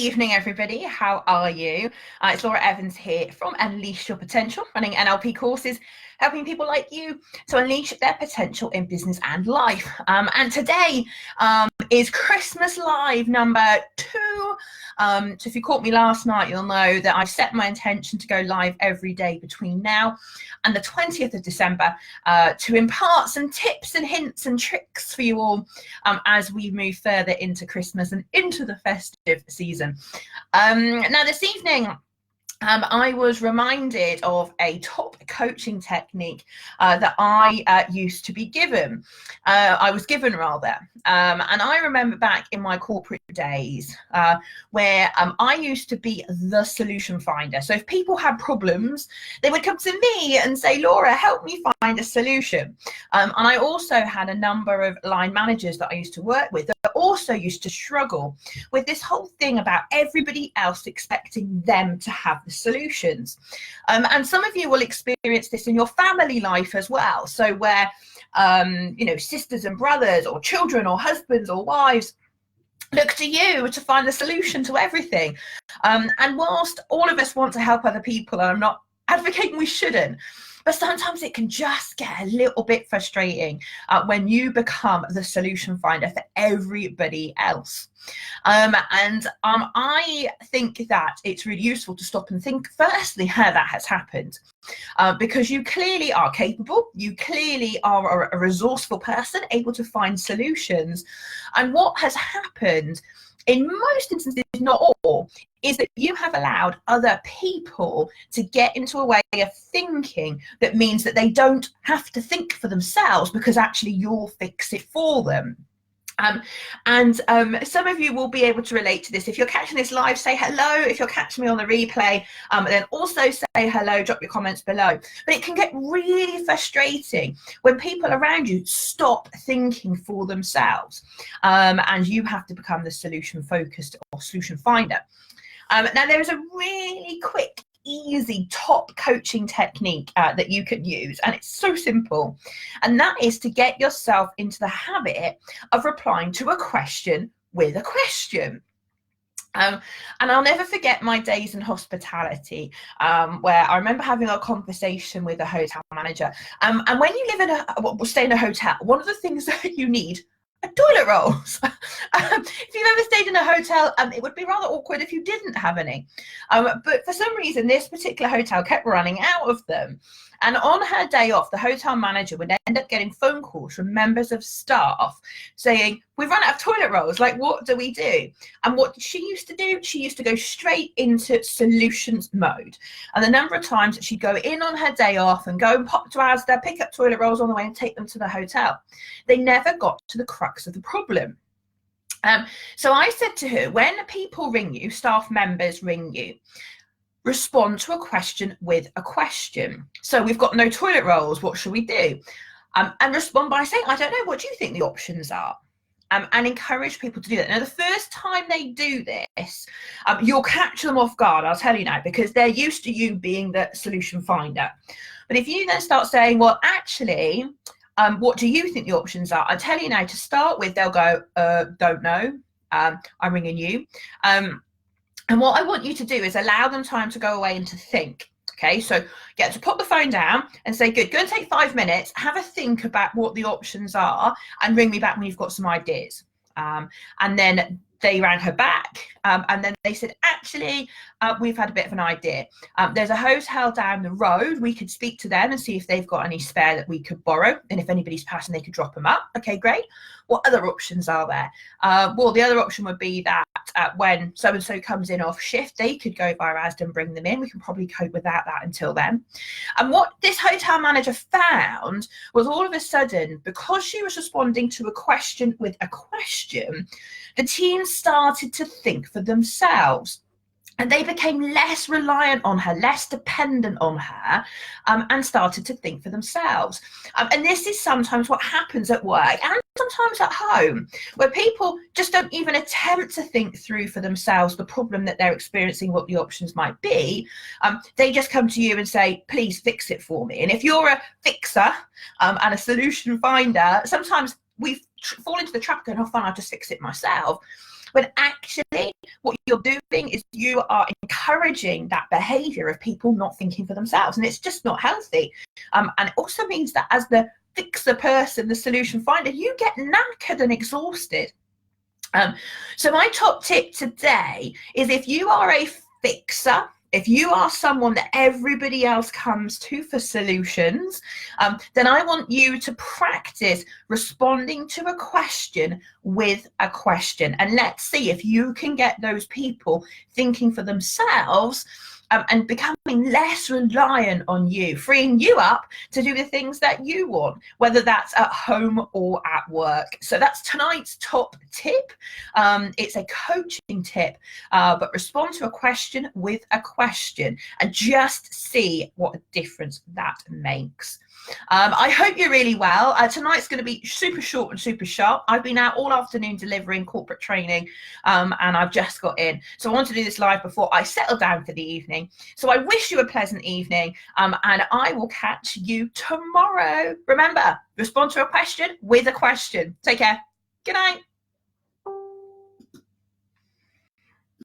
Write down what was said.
evening, everybody. How are you? It's Laura Evans here from Unleash Your Potential, running NLP courses, helping people like you to unleash their potential in business and life. And today is Christmas Live number 2. So if you caught me last night, you'll know that I've set my intention to go live every day between now and the 20th of December to impart some tips and hints and tricks for you all as we move further into Christmas and into the festive season. Now this evening, I was reminded of a top coaching technique that I used to be given. I was given rather. And I remember back in my corporate days where I used to be the solution finder. So if people had problems, they would come to me and say, Laura, help me find a solution. And I also had a number of line managers that I used to work with that also used to struggle with this whole thing about everybody else expecting them to have the solutions. And some of you will experience this in your family life as well. So where, sisters and brothers or children or husbands or wives look to you to find the solution to everything. And whilst all of us want to help other people, and I'm not advocating we shouldn't, but sometimes it can just get a little bit frustrating when you become the solution finder for everybody else. I think that it's really useful to stop and think firstly how that has happened, because you clearly are capable, you clearly are a resourceful person able to find solutions. And what has happened in most instances, not all, is that you have allowed other people to get into a way of thinking that means that they don't have to think for themselves, because actually you'll fix it for them. Some of you will be able to relate to this. If you're catching this live, say hello. If you're catching me on the replay, then also say hello, drop your comments below. But it can get really frustrating when people around you stop thinking for themselves, and you have to become the solution focused or solution finder. Now there is a really quick, easy top coaching technique that you can use, and it's so simple, and that is to get yourself into the habit of replying to a question with a question. And I'll never forget my days in hospitality, where I remember having a conversation with a hotel manager, and when you live in stay in a hotel, one of the things that you need are toilet rolls. If you've ever stayed in a hotel, it would be rather awkward if you didn't have any. But for some reason, this particular hotel kept running out of them. And on her day off, the hotel manager would end up getting phone calls from members of staff saying, we've run out of toilet rolls, like what do we do? And what she used to do, she used to go straight into solutions mode. And the number of times that she'd go in on her day off and go and pop to Asda, pick up toilet rolls on the way and take them to the hotel. They never got to the crux of the problem. So I said to her, when people ring you, staff members ring you, respond to a question with a question. So we've got no toilet rolls, what should we do? And respond by saying, I don't know, what do you think the options are? And encourage people to do that. Now, the first time they do this, you'll catch them off guard, I'll tell you now, because they're used to you being the solution finder. But if you then start saying, well, actually, what do you think the options are? I'll tell you now, to start with, they'll go, don't know, I'm ringing you. And what I want you to do is allow them time to go away and to think. Okay, so get to put the phone down and say, good, go and take 5 minutes, have a think about what the options are, and ring me back when you've got some ideas. And then they rang her back, and then they said, actually, we've had a bit of an idea. There's a hotel down the road. We could speak to them and see if they've got any spare that we could borrow. And if anybody's passing, they could drop them up. Okay, great. What other options are there? Well, the other option would be that when so-and-so comes in off shift, they could go via Asda and bring them in. We can probably cope without that until then. And what this hotel manager found was, all of a sudden, because she was responding to a question with a question, the team started to think for themselves. And they became less reliant on her, less dependent on her, and started to think for themselves. And this is sometimes what happens at work and sometimes at home, where people just don't even attempt to think through for themselves the problem that they're experiencing, what the options might be. They just come to you and say, please fix it for me. And if you're a fixer and a solution finder, sometimes we fall into the trap going, oh, fine, I'll just fix it myself. when actually what you're doing is you are encouraging that behavior of people not thinking for themselves, and it's just not healthy. And it also means that as the fixer person, the solution finder, you get knackered and exhausted. So my top tip today is, if you are a fixer, if you are someone that everybody else comes to for solutions, then I want you to practice responding to a question with a question. And let's see if you can get those people thinking for themselves, and becoming less reliant on you, freeing you up to do the things that you want, whether that's at home or at work. So that's tonight's top tip. It's a coaching tip, but respond to a question with a question and just see what a difference that makes. I hope you're really well. Tonight's going to be super short and super sharp. I've been out all afternoon delivering corporate training, and I've just got in. So I want to do this live before I settle down for the evening. So I wish you a pleasant evening, and I will catch you tomorrow. Remember, respond to a question with a question. Take care. Good night.